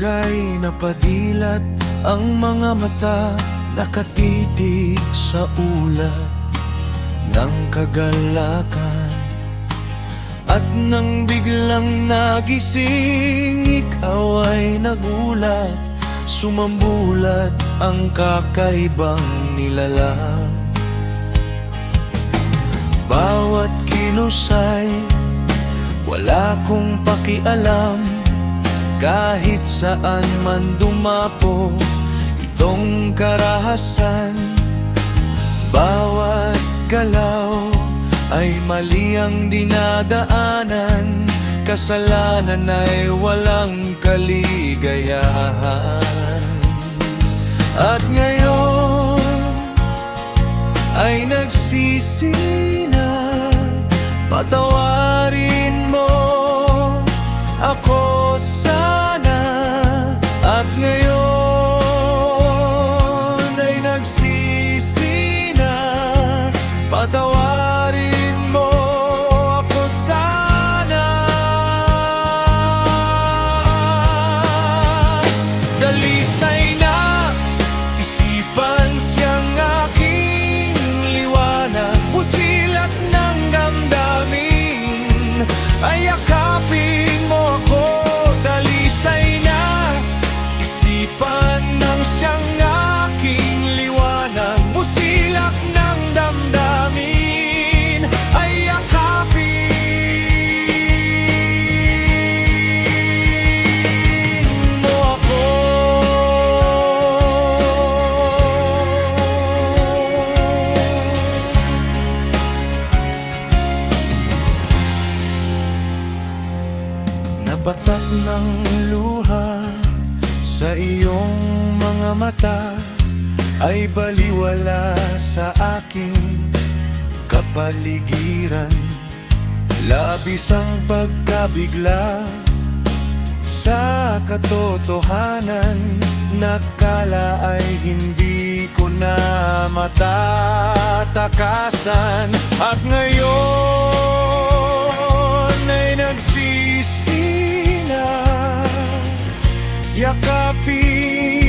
ay napadilat, ang mga mata nakatitig sa ulat ng kagalakan. At nang biglang nagising, ikaw ay nagulat, sumambulat ang kakaibang nilalang. Bawat kilos ay wala kong pakialam, kahit saan man dumapo itong karahasan. Bawat galaw ay mali ang dinadaanan, kasalanan ay walang kaligayahan. At ngayon ay nagsisi na, patawarin mo ako sana. At ngayon ay nagsisi na, patawarin mo ako sana. Dalisay na isipan siyang aking liwanag, busilak ng damdamin, ay yakapin mo ako. Dalisay na isipan ng siyang aking liwanag, busilak ng damdamin, ay yakapin mo ako. Nabatak ng luha sa iyong mga mata, ay baliwala sa aking kapaligiran. Labis ang pagkabigla sa katotohanan, nakala ay hindi ko na matatakasan. At ngayon ay nagsisi na, yakapin